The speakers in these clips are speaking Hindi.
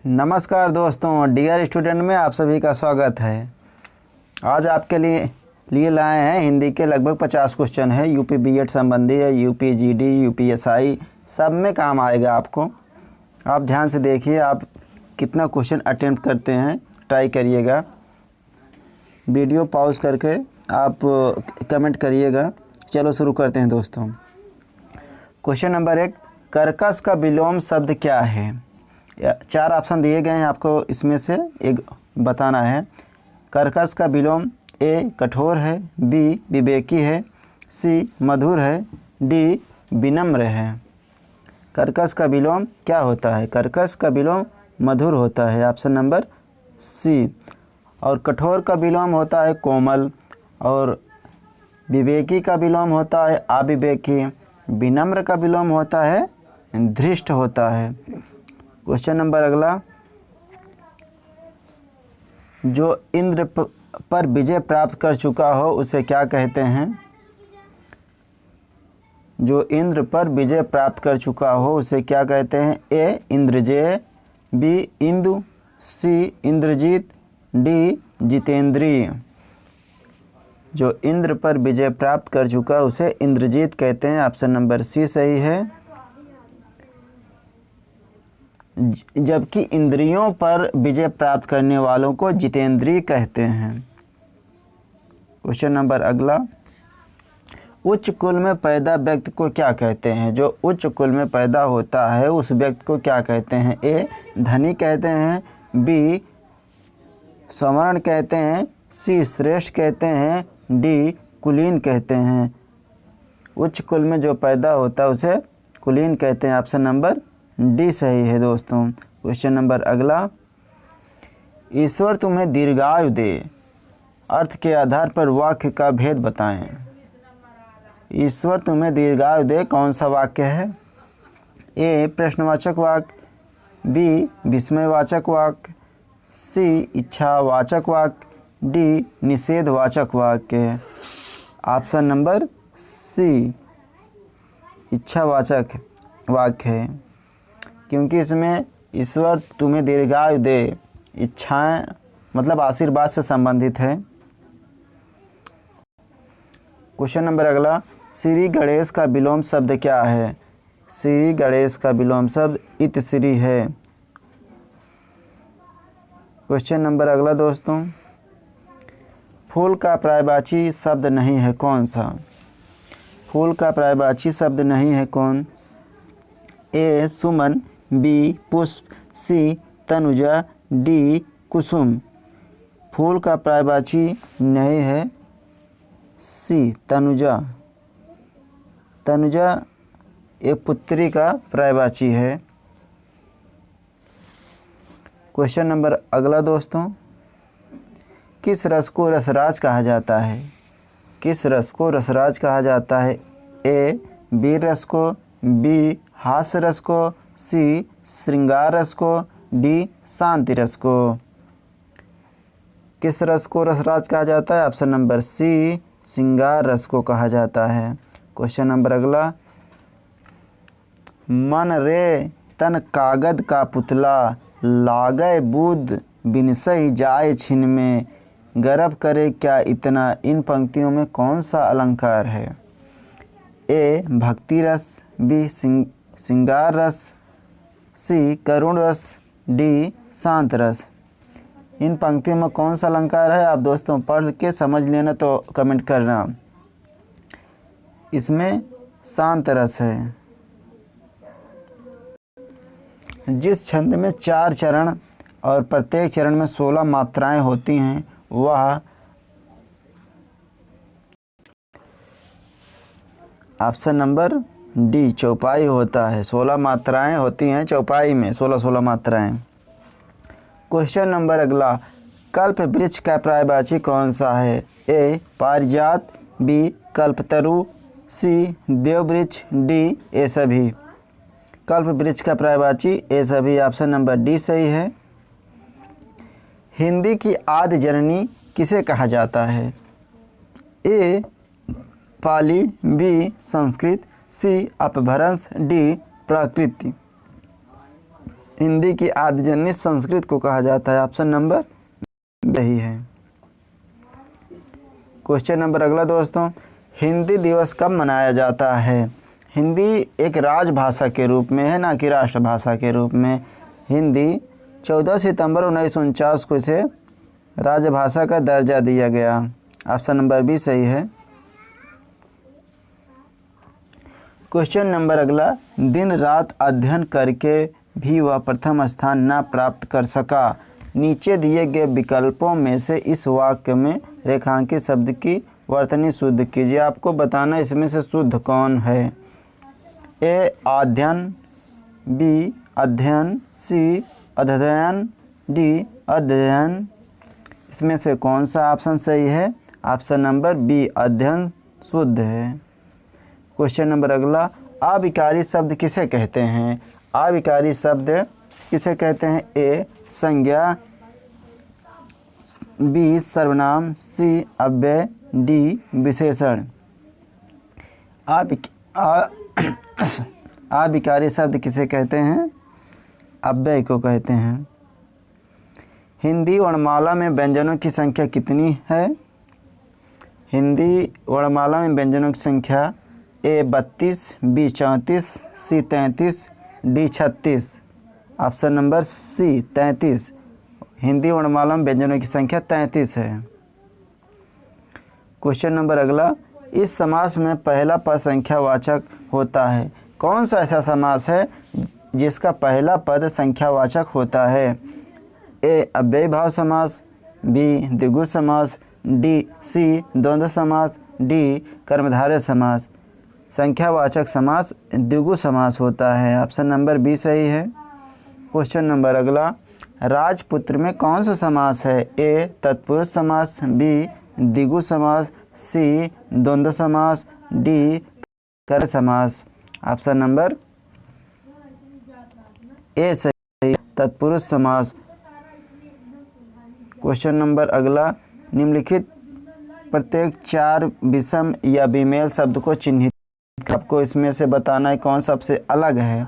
नमस्कार दोस्तों, डियर स्टूडेंट में आप सभी का स्वागत है। आज आपके लिए लाए हैं हिंदी के लगभग 50 क्वेश्चन है। यूपी बीएड संबंधी है, यूपी जीडी, यूपीएसआई सब में काम आएगा आपको। आप ध्यान से देखिए, आप कितना क्वेश्चन अटेम्प्ट करते हैं, ट्राई करिएगा। वीडियो पॉज करके आप कमेंट करिएगा। चलो शुरू करते हैं दोस्तों। क्वेश्चन नंबर 1, कर्कश का विलोम शब्द क्या है? 4 ऑप्शन दिए गए हैं, आपको इसमें से एक बताना है। कर्कश का विलोम ए कठोर है, बी विवेकी है, सी मधुर है, डी विनम्र है। कर्कश का विलोम क्या होता है? कर्कश का विलोम मधुर होता है, ऑप्शन नंबर सी। और कठोर का विलोम होता है कोमल, और विवेकी का विलोम होता है अविवेकी, विनम्र का विलोम होता है धृष्ट होता है। क्वेश्चन नंबर अगला, जो इंद्र पर विजय प्राप्त कर चुका हो उसे क्या कहते हैं? जो इंद्र पर विजय प्राप्त कर चुका हो उसे क्या कहते हैं? ए इंद्रजेय, बी इंदु, सी इंद्रजीत, डी जितेंद्रीय। जो इंद्र पर विजय प्राप्त कर चुका उसे इंद्रजीत कहते हैं, ऑप्शन नंबर सी सही है। जबकि इंद्रियों पर विजय प्राप्त करने वालों को जितेंद्रीय कहते हैं। क्वेश्चन नंबर अगला, उच्च कुल में पैदा व्यक्ति को क्या कहते हैं? जो उच्च कुल में पैदा होता है उस व्यक्ति को क्या कहते हैं? ए धनी कहते हैं, बी स्वर्ण कहते हैं, सी श्रेष्ठ कहते हैं, डी कुलीन कहते हैं। उच्च कुल में जो पैदा होता है उसे कुलीन कहते हैं, ऑप्शन नंबर डी सही है दोस्तों। क्वेश्चन नंबर अगला, ईश्वर तुम्हें दीर्घायु दे अर्थ के आधार पर वाक्य का भेद बताएं। ईश्वर तुम्हें दीर्घायु दे कौन सा वाक्य है? ए प्रश्नवाचक वाक्य, बी विस्मयवाचक वाक्य, सी इच्छावाचक वाक्य, डी निषेधवाचक वाक्य। ऑप्शन नंबर सी इच्छावाचक वाक्य है, क्योंकि इसमें ईश्वर तुम्हें दीर्घायु दे, इच्छाएं मतलब आशीर्वाद से संबंधित है। क्वेश्चन नंबर अगला, श्री गणेश का विलोम शब्द क्या है? श्री गणेश का विलोम शब्द इतश्री है। क्वेश्चन नंबर अगला दोस्तों, फूल का पर्यायवाची शब्द नहीं है कौन सा? फूल का पर्यायवाची शब्द नहीं है कौन? ए सुमन, बी पुष्प, सी तनुजा, डी कुसुम। फूल का पर्यायवाची नहीं है सी तनुजा। तनुजा एक पुत्री का पर्यायवाची है। क्वेश्चन नंबर अगला दोस्तों, किस रस को रसराज कहा जाता है? किस रस को रसराज कहा जाता है? ए वीर रस को, बी हास्य रस को, सी श्रृंगार रस को, डी शांति रस को। किस रस को रसराज कहा जाता है? ऑप्शन नंबर सी श्रृंगार रस को कहा जाता है। क्वेश्चन नंबर अगला, मन रे तन कागद का पुतला, लागय बुध बिनसई जाए छिन में, गर्व करे क्या इतना। इन पंक्तियों में कौन सा अलंकार है? ए भक्ति रस, बी श्रृंगार रस, सी करुण रस, डी शांत रस। इन पंक्तियों में कौन सा अलंकार है? आप दोस्तों पढ़ के समझ लेना तो कमेंट करना। इसमें शांत रस है। जिस छंद में 4 चरण और प्रत्येक चरण में 16 मात्राएं होती हैं वह ऑप्शन नंबर डी चौपाई होता है। 16 मात्राएं होती हैं चौपाई में, 16 मात्राएं। क्वेश्चन नंबर अगला, कल्प वृक्ष का पर्यायवाची कौन सा है? ए पारिजात, B Kalpataru, C देववृक्ष, D A सभी। कल्प वृक्ष का पर्यायवाची ए सभी, ऑप्शन नंबर डी सही है। हिंदी की आदि जननी किसे कहा जाता है? ए पाली, बी संस्कृत, सी अपभ्रंश, डी प्राकृत। हिंदी की आदिजन्य संस्कृत को कहा जाता है? ऑप्शन नंबर सही है। क्वेश्चन नंबर अगला दोस्तों, हिंदी दिवस कब मनाया जाता है? हिंदी एक राजभाषा के रूप में है, ना कि राष्ट्रभाषा के रूप में। हिंदी 14 सितंबर 1949 को इसे राजभाषा का दर्जा दिया गया। ऑप्शन नंबर बी सही है। क्वेश्चन नंबर अगला, दिन रात अध्ययन करके भी वह प्रथम स्थान न प्राप्त कर सका। नीचे दिए गए विकल्पों में से इस वाक्य में रेखांकित शब्द की वर्तनी शुद्ध कीजिए। आपको बताना इसमें से शुद्ध कौन है। ए अध्ययन, बी अध्ययन, सी अध्ययन, डी अध्ययन। इसमें से कौन सा ऑप्शन सही है? ऑप्शन नंबर बी अध्ययन शुद्ध है। क्वेश्चन नंबर अगला, अविकारी शब्द किसे कहते हैं? अविकारी शब्द किसे कहते हैं? ए संज्ञा, बी सर्वनाम, सी अव्यय, डी विशेषण। अविकारी शब्द किसे कहते हैं? अव्यय को कहते हैं। हिंदी वर्णमाला में व्यंजनों की संख्या कितनी है? हिंदी वर्णमाला में व्यंजनों की संख्या A 32, B 34, C 33, D 36। Option number C 33। Hindi वर्णमाला में व्यंजनों की संख्या 33 है। क्वेश्चन नंबर अगला, इस समास में पहला पद संख्यावाचक होता है। कौन सा ऐसा समास है जिसका पहला पद संख्यावाचक होता है? ए अव्ययी भाव समास, बी द्विगु समास, सी द्वंद्व समास, डी कर्मधारय समास। संख्यावाचक समास द्विगु समास होता है। ऑप्शन नंबर बी सही है। क्वेश्चन नंबर अगला, राजपुत्र में कौन सा समास है? ए तत्पुरुष समास, बी द्विगु समास, सी द्वंद्व समास, डी कर्मधारय समास। ऑप्शन नंबर ए सही, तत्पुरुष समास। क्वेश्चन नंबर अगला, निम्नलिखित प्रत्येक 4 विषम या विमेल शब्द को चिन्हित, आपको इसमें से बताना है कौन सबसे अलग है।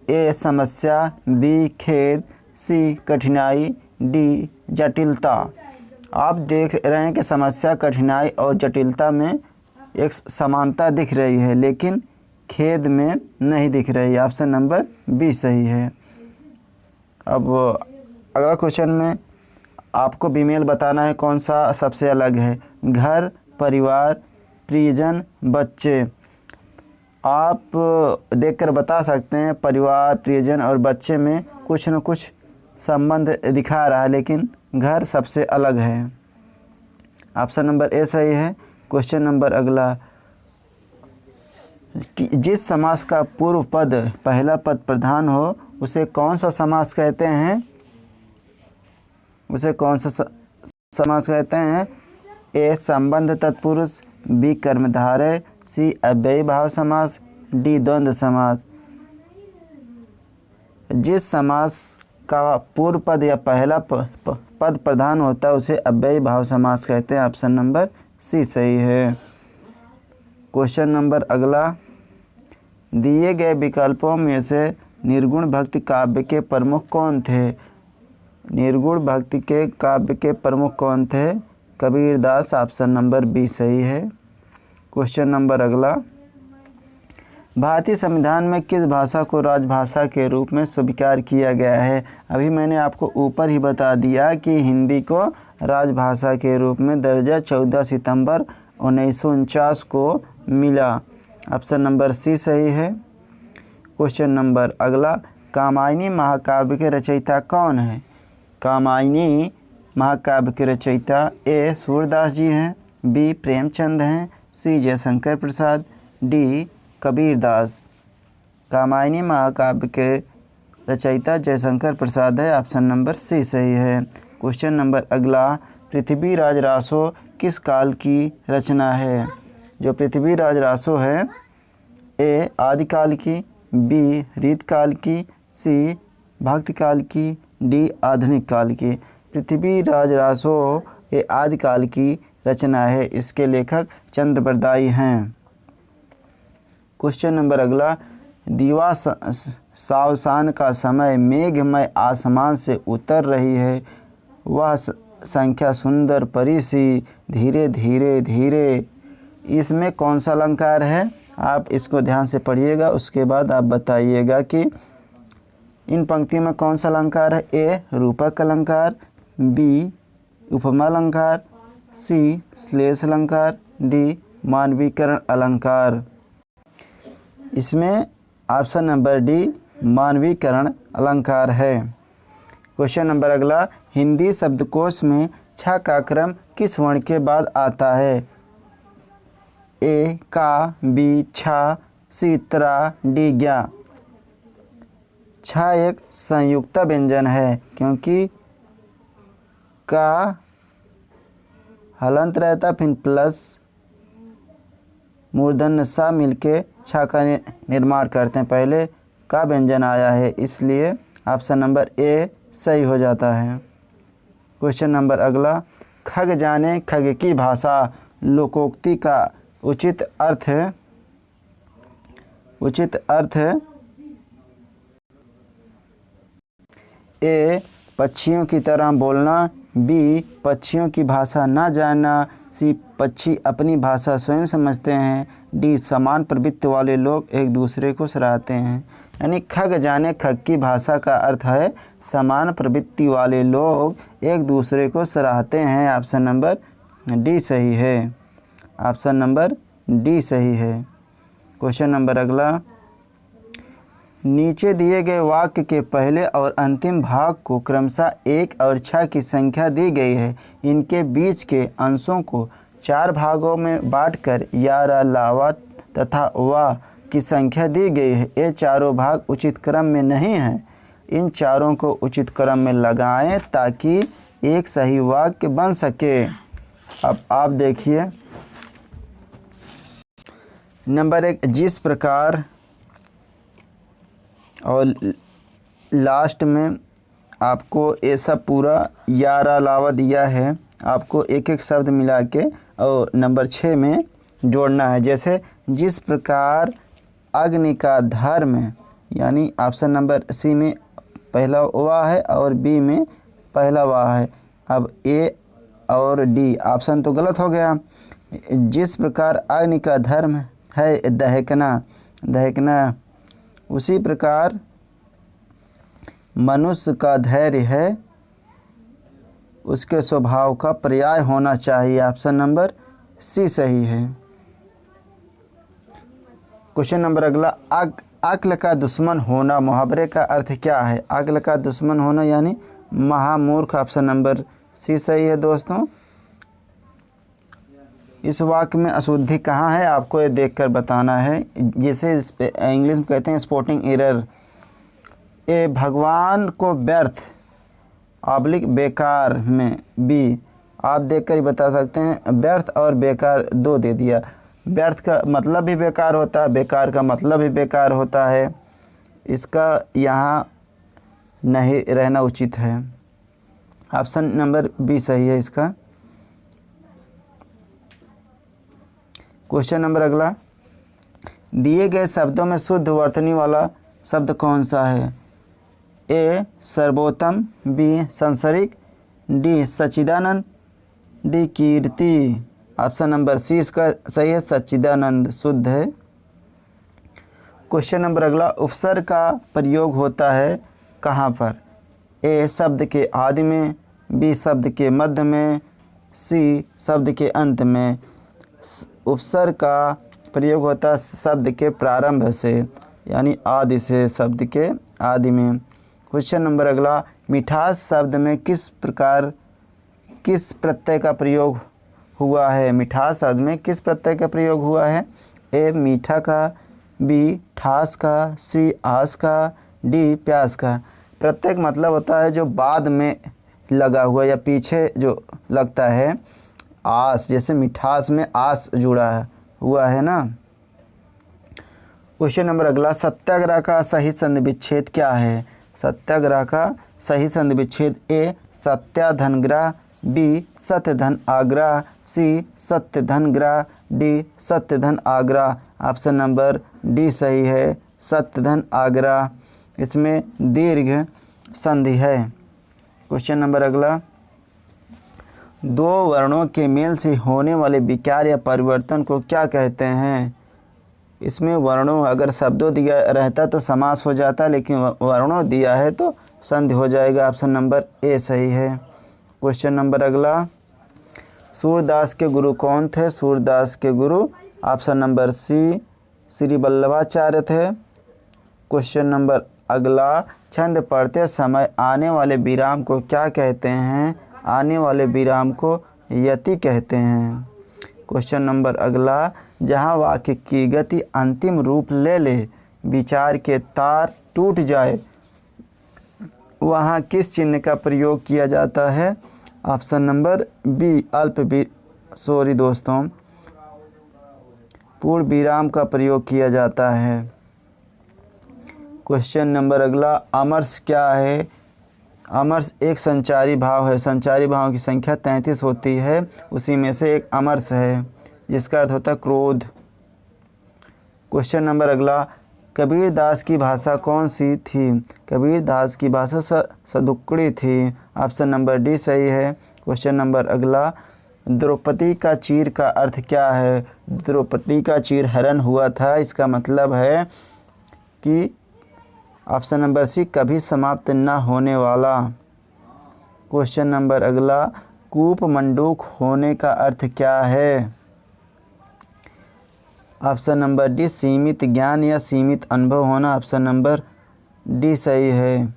ए समस्या, बी खेद, सी कठिनाई, डी जटिलता। आप देख रहे हैं कि समस्या, कठिनाई और जटिलता में एक समानता दिख रही है, लेकिन खेद में नहीं दिख रही है। ऑप्शन नंबर बी सही है। अब अगला क्वेश्चन में आपको विमेल बताना है कौन सा सबसे अलग है। घर, परिवार, प्रियजन, बच्चे। आप देखकर बता सकते हैं परिवार, प्रियजन और बच्चे में कुछ न कुछ संबंध दिखा रहा है, लेकिन घर सबसे अलग है। ऑप्शन नंबर ए सही है। क्वेश्चन नंबर अगला, जिस समास का पूर्व पद पहला पद प्रधान हो उसे कौन सा समास कहते हैं? उसे कौन सा समास कहते हैं? ए संबंध तत्पुरुष, बी कर्मधारय, सी अव्ययी भाव समास, डी द्वंद्व समास। जिस समास का पूर्व पद या पहला पद प्रधान होता है उसे अव्ययी भाव समास कहते हैं। ऑप्शन नंबर सी सही है। क्वेश्चन नंबर अगला, दिए गए विकल्पों में से निर्गुण भक्ति काव्य के प्रमुख कौन थे? निर्गुण भक्ति के काव्य के प्रमुख कौन थे? कबीरदास। ऑप्शन नंबर बी सही है। क्वेश्चन नंबर अगला, भारतीय संविधान में किस भाषा को राजभाषा के रूप में स्वीकार किया गया है? अभी मैंने आपको ऊपर ही बता दिया कि हिंदी को राजभाषा के रूप में दर्जा 14 सितंबर 1949 को मिला। ऑप्शन नंबर सी सही है। क्वेश्चन नंबर अगला, कामायनी महाकाव्य के रचयिता कौन है? कामायनी महाकाव्य के रचयिता ए सूरदास जी हैं, बी प्रेमचंद हैं, सी जयशंकर प्रसाद, डी कबीरदास। कामायनी महाकाव्य के रचयिता जयशंकर प्रसाद है। ऑप्शन नंबर सी सही है। क्वेश्चन नंबर अगला, पृथ्वीराज रासो किस काल की रचना है? जो पृथ्वीराज रासो है ए आदिकाल की, बी रीतकाल की, सी भक्तकाल की, डी आधुनिक काल की। पृथ्वीराज रासो ये आदिकाल की रचना है। इसके लेखक चंद्रबरदाई हैं। क्वेश्चन नंबर अगला, दीवा सावसान का समय मेघमय आसमान से उतर रही है। वह संख्या सुंदर परी सी धीरे धीरे धीरे। इसमें कौन सा अलंकार है? आप इसको ध्यान से पढ़िएगा, उसके बाद आप बताइएगा कि इन पंक्तियों में कौन सा अलंकार है। ए रूपक अलंकार, बी उपमा अलंकार, सी श्लेष अलंकार, डी मानवीकरण अलंकार। इसमें ऑप्शन नंबर डी मानवीकरण अलंकार है। क्वेश्चन नंबर अगला, हिंदी शब्दकोश में छ का क्रम किस वर्ण के बाद आता है? ए का, बी छ, सी त्रा, डी ज्ञा। छ एक संयुक्त व्यंजन है क्योंकि का हलंत रहता, फिर प्लस मूर्धन्य सा मिलके छ का निर्माण करते हैं। पहले का व्यंजन आया है, इसलिए ऑप्शन नंबर ए सही हो जाता है। क्वेश्चन नंबर अगला, खग जाने खग की भाषा लोकोक्ति का उचित अर्थ है। ए पक्षियों की तरह बोलना, बी पक्षियों की भाषा ना जानना, सी पक्षी अपनी भाषा स्वयं समझते हैं, डी समान प्रवृत्ति वाले लोग एक दूसरे को सराहते हैं। यानी खग जाने खग की भाषा का अर्थ है समान प्रवृत्ति वाले लोग एक दूसरे को सराहते हैं। ऑप्शन नंबर डी सही है। ऑप्शन नंबर डी सही है। क्वेश्चन नंबर अगला, नीचे दिए गए वाक्य के पहले और अंतिम भाग को क्रमशः 1 और 6 की संख्या दी गई है। इनके बीच के अंशों को 4 भागों में बांटकर यारा, लावा तथा वा की संख्या दी गई है। ये चारों भाग उचित क्रम में नहीं हैं। इन चारों को उचित क्रम में लगाएं ताकि एक सही वाक्य बन सके। अब आप देखिए नंबर 1, जिस प्रकार, और लास्ट में आपको ऐसा पूरा यारा लावा दिया है, आपको एक एक शब्द मिला के और नंबर 6 में जोड़ना है। जैसे जिस प्रकार अग्नि का धर्म, यानी ऑप्शन नंबर सी में पहला वाह है और बी में पहला वाह है। अब ए और डी ऑप्शन तो गलत हो गया। जिस प्रकार अग्नि का धर्म है दहकना, उसी प्रकार मनुष्य का धैर्य है उसके स्वभाव का पर्याय होना चाहिए। ऑप्शन नंबर सी सही है। क्वेश्चन नंबर अगला, अक्ल का दुश्मन होना मुहावरे का अर्थ क्या है? अक्ल का दुश्मन होना यानी महामूर्ख। ऑप्शन नंबर सी सही है दोस्तों। इस वाक्य में अशुद्धि कहाँ है आपको ये देखकर बताना है, जिसे इंग्लिश में कहते हैं स्पोर्टिंग एरर। ए भगवान को व्यर्थ बेकार में, बी आप देखकर ही बता सकते हैं। व्यर्थ और बेकार दो दे दिया। व्यर्थ का मतलब भी बेकार होता है, बेकार का मतलब भी बेकार होता है। इसका यहाँ नहीं रहना उचित है। ऑप्शन नंबर बी सही है इसका। क्वेश्चन नंबर अगला, दिए गए शब्दों में शुद्ध वर्तनी वाला शब्द कौन सा है? ए सर्वोत्तम, बी सांसारिक, डी सच्चिदानंद, डी कीर्ति। ऑप्शन नंबर सी इसका सही है, सच्चिदानंद शुद्ध है। क्वेश्चन नंबर अगला, उपसर्ग का प्रयोग होता है कहाँ पर? ए शब्द के आदि में, बी शब्द के मध्य में, सी शब्द के अंत में। उपसर्ग का प्रयोग होता है शब्द के प्रारंभ से, यानी आदि से, शब्द के आदि में। क्वेश्चन नंबर अगला, मिठास शब्द में किस प्रत्यय का प्रयोग हुआ है? मिठास शब्द में किस प्रत्यय का प्रयोग हुआ है? ए मीठा का, बी ठास का, सी आस का, डी प्यास का। प्रत्यय मतलब होता है जो बाद में लगा हुआ या पीछे जो लगता है। आस, जैसे मिठास में आस जुड़ा हुआ है ना। क्वेश्चन नंबर अगला, सत्याग्रह का सही संधि विच्छेद क्या है? सत्याग्रह का सही संधि विच्छेद ए सत्या धन ग्रह, बी सत्य धन आग्रह, सी सत्य धन ग्रह, डी सत्य धन आग्रह। ऑप्शन नंबर डी सही है, सत्य धन आग्रह। इसमें दीर्घ संधि है। क्वेश्चन नंबर अगला, दो वर्णों के मेल से होने वाले विकार या परिवर्तन को क्या कहते हैं? इसमें वर्णों अगर शब्दों दिया रहता तो समास हो जाता, लेकिन वर्णों दिया है तो संधि हो जाएगा। ऑप्शन नंबर ए सही है। क्वेश्चन नंबर अगला, सूरदास के गुरु कौन थे? सूरदास के गुरु option number C Shri Vallabhacharya थे। क्वेश्चन नंबर अगला, छंद पढ़ते समय आने वाले विराम को क्या कहते हैं? आने वाले विराम को यति कहते हैं। क्वेश्चन नंबर अगला, जहाँ वाक्य की गति अंतिम रूप ले ले, विचार के तार टूट जाए, वहाँ किस चिन्ह का प्रयोग किया जाता है? ऑप्शन नंबर बी पूर्ण विराम का प्रयोग किया जाता है। क्वेश्चन नंबर अगला, अमर्ष क्या है? अमर्ष एक संचारी भाव है। संचारी भावों की संख्या 33 होती है, उसी में से एक अमर्ष है, जिसका अर्थ होता है क्रोध। क्वेश्चन नंबर अगला, कबीरदास की भाषा कौन सी थी? कबीरदास की भाषा सदुक्कड़ी थी। ऑप्शन नंबर डी सही है। क्वेश्चन नंबर अगला, द्रौपदी का चीर का अर्थ क्या है? द्रौपदी का चीर हरण हुआ था, इसका मतलब है कि ऑप्शन नंबर सी कभी समाप्त न होने वाला। क्वेश्चन नंबर अगला, कूप मंडूक होने का अर्थ क्या है? ऑप्शन नंबर डी सीमित ज्ञान या सीमित अनुभव होना। ऑप्शन नंबर डी सही है।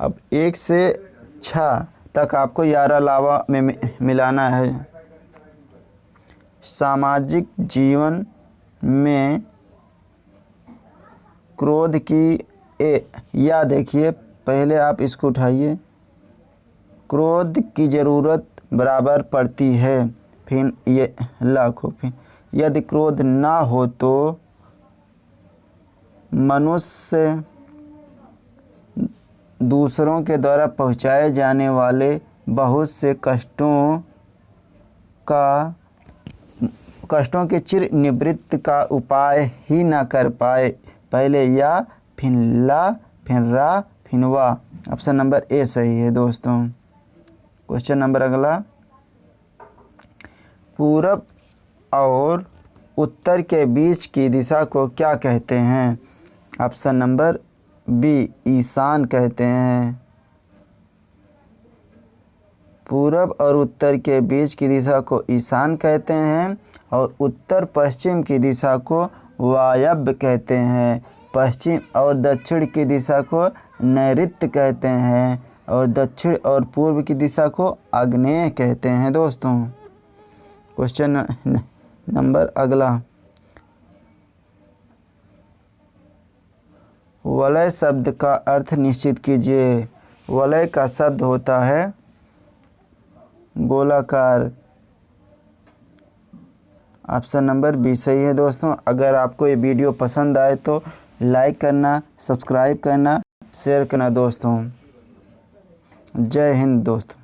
अब 1 से 6 तक आपको 11 लावा में मिलाना है। सामाजिक जीवन में क्रोध की या देखिए, पहले आप इसको उठाइए। क्रोध की ज़रूरत बराबर पड़ती है, फिर ये लाखों, फिर यदि क्रोध ना हो तो मनुष्य दूसरों के द्वारा पहुँचाए जाने वाले बहुत से कष्टों के चिर निवृत्त का उपाय ही ना कर पाए। पहले या फिर ला फिर रा फिर वा। ऑप्शन नंबर ए सही है दोस्तों। क्वेश्चन नंबर अगला, पूरब और उत्तर के बीच की दिशा को क्या कहते हैं? ऑप्शन नंबर बी ईशान कहते हैं। पूरब और उत्तर के बीच की दिशा को ईशान कहते हैं और उत्तर पश्चिम की दिशा को वायव्य कहते हैं। पश्चिम और दक्षिण की दिशा को नैऋत्य कहते हैं और दक्षिण और पूर्व की दिशा को आग्नेय कहते हैं दोस्तों। क्वेश्चन नंबर अगला, वलय शब्द का अर्थ निश्चित कीजिए। वलय का शब्द होता है गोलाकार। ऑप्शन नंबर बी सही है दोस्तों। अगर आपको ये वीडियो पसंद आए तो लाइक करना, सब्सक्राइब करना, शेयर करना दोस्तों। जय हिंद दोस्तों।